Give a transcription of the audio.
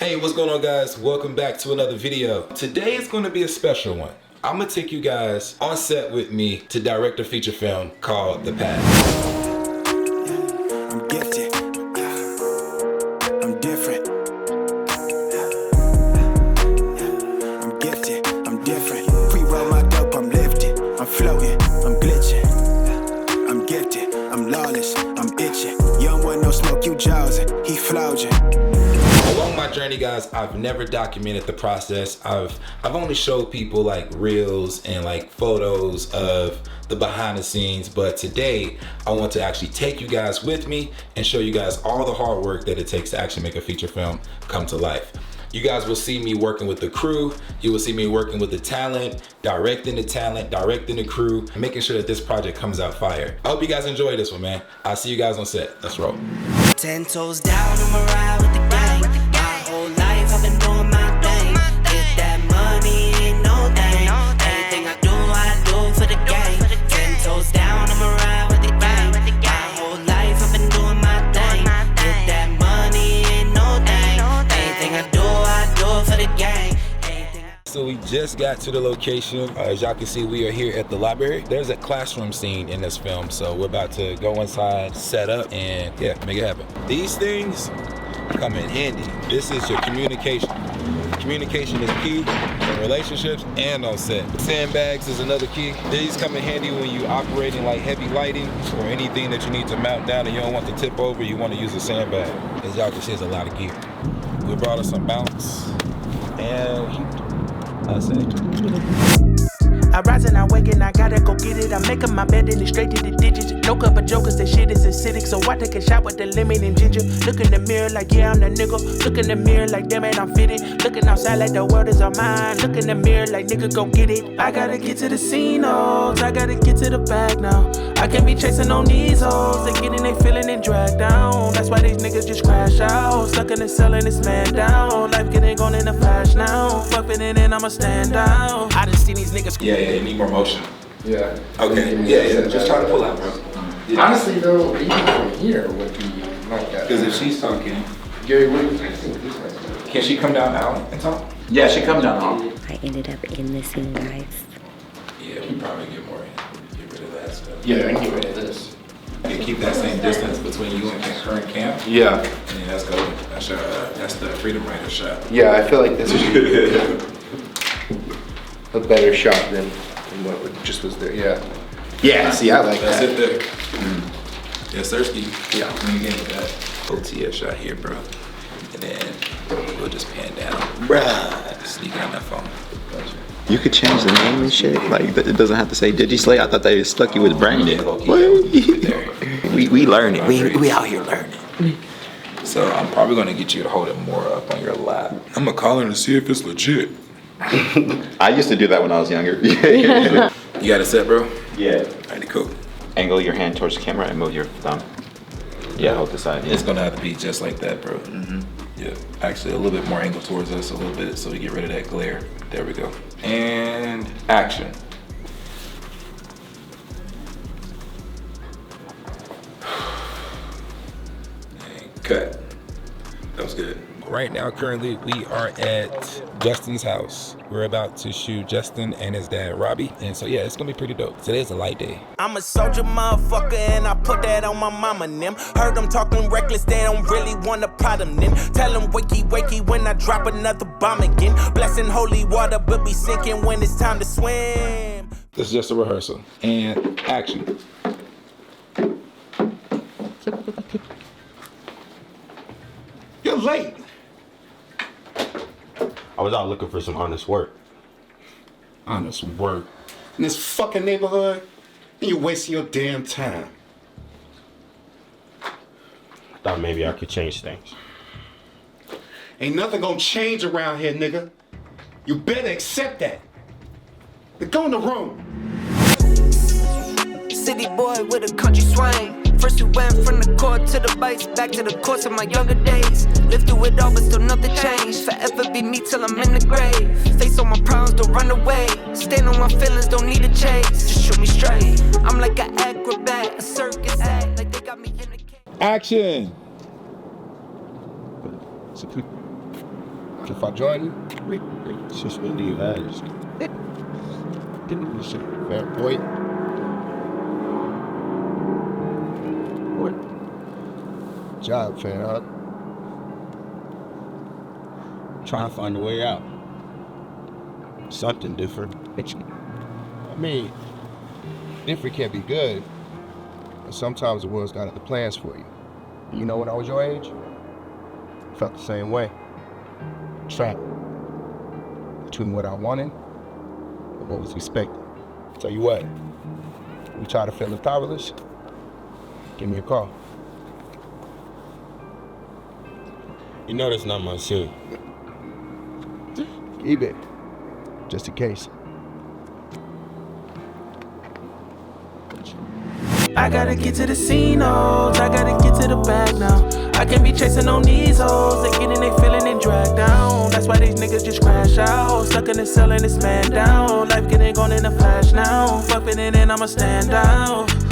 Hey, what's going on, guys? Welcome back to another video. Today is going to be a special one. I'm going to take you guys on set with me to direct a feature film called The Path. I'm gifted. I'm different. I'm gifted. I'm different. Pre-roll my dope, I'm lifted. I'm floating. I'm glitching. I'm gifted. I'm lawless. I'm itching. You don't want no smoke, you jawsing. He flouging. Along my journey, guys, I've never documented the process. I've only showed people like reels and like photos of the behind the scenes, but today I want to actually take you guys with me and show you guys all the hard work that it takes to actually make a feature film come to life. You guys will see me working with the crew. You will see me working with the talent, directing the crew, and making sure that this project comes out fire. I hope you guys enjoy this one, man. I'll see you guys on set. Let's roll. 10 toes down, I'm a ride with the gang. My whole life I've been doing my thing. Get that money, ain't no thing. Anything I do for the gang. 10 toes down, I'm a ride with the gang. My whole life I've been doing my thing. Get that money, ain't no thing. Anything I do for the gang. So we just got to the location. As y'all can see, we are here at the library. There's a classroom scene in this film, so we're about to go inside, set up, and yeah, make it happen. These things come in handy. This is your communication. Communication is key in relationships and on set. Sandbags is another key. These come in handy when you operating like heavy lighting or anything that you need to mount down and you don't want to tip over, you want to use a sandbag. As y'all can see, there's a lot of gear. We brought us some mounts and I rise and I wake and I gotta go get it. I'm making my bed and it's straight to the digits. No cup of jokers, that shit is acidic. So I take a shot with the lemon and ginger. Look in the mirror like, yeah, I'm the nigga. Look in the mirror like, damn it, I'm fitted. Looking outside like the world is all mine. Look in the mirror like, nigga, go get it. I gotta get to the scene, oh, I gotta get to the bag now. I can't be chasing on these hoes. They getting they feeling and dragged down. That's why these niggas just crash out. Stuck in the cell and it's man down. Life getting gone in a flash now. Fuck it in and I'ma stand down. I done seen these niggas. Yeah, you need more motion. Yeah. Okay, yeah, just try to pull out, bro. Yeah. Honestly though, even from here would be like that. Because if she's talking, Gary, what do you think? can she come down out and talk? Yeah, she comes down home. I ended up in the scene, guys. Yeah, we probably get rid of that stuff. Yeah, I can get rid of this. You keep that same distance between you and current camp. Yeah. And that's good. That's the Freedom Rider shot. Yeah, I feel like this is a better shot than what just was there. Yeah. Yeah, see, I like that's that. That's it there. Yeah, Sersky. Yeah. When you get with that OTS shot here, bro. And then we'll just pan down. Bruh. Sneak on that phone. You could change the name and shit. Like, it doesn't have to say DigiSlay. I thought they stuck you with Brandon. We learning. We out here learning. So I'm probably gonna get you to hold it more up on your lap. I'm gonna call her to see if it's legit. I used to do that when I was younger. You got it set, bro? Yeah. Alrighty, cool. Angle your hand towards the camera and move your thumb. Yeah, hold the side. It's gonna have to be just like that, bro. Yeah, actually a little bit more angle towards us a little bit so we get rid of that glare. There we go. And action. And cut. That was good. Right now, currently, we are at Justin's house. We're about to shoot Justin and his dad, Robbie. And so, yeah, it's gonna be pretty dope. Today's a light day. I'm a soldier motherfucker and I put that on my mama and them. Heard them talking reckless, they don't really want to prod them then. Tell them wakey when I drop another bomb again. Blessing holy water but be sinking when it's time to swim. This is just a rehearsal. And action. You're late. I was out looking for some honest work. Honest work? In this fucking neighborhood? And you're wasting your damn time. I thought maybe I could change things. Ain't nothing gonna change around here, nigga. You better accept that. Now go in the room. City boy with a country swing. First we went from the court to the bikes, back to the course of my younger days. Lived through it all, but still nothing changed. Forever be me till I'm in the grave. Face on my problems, don't run away. Stand on my feelings, don't need a chase. Just shoot me straight. I'm like an acrobat, a circus act, like they got me in the cage. Action. If I join you, It's just what do you ask? fair point. Job, fam. Trying to find a way out. Something different. I mean, different can be good, but sometimes the world's got other plans for you. You know, when I was your age, I felt the same way. Trapped between what I wanted and what was expected. Tell you what, you try to feel powerless, give me a call. You know that's not my scene. Keep it, just in case. I gotta get to the scene, I gotta get to the bag now. I can't be chasing on these hoes, they getting they feeling and dragged down. That's why these niggas just crash out, stuck in the cell and it's man down. Life getting gone in a flash now, fuck it in and I'ma stand out.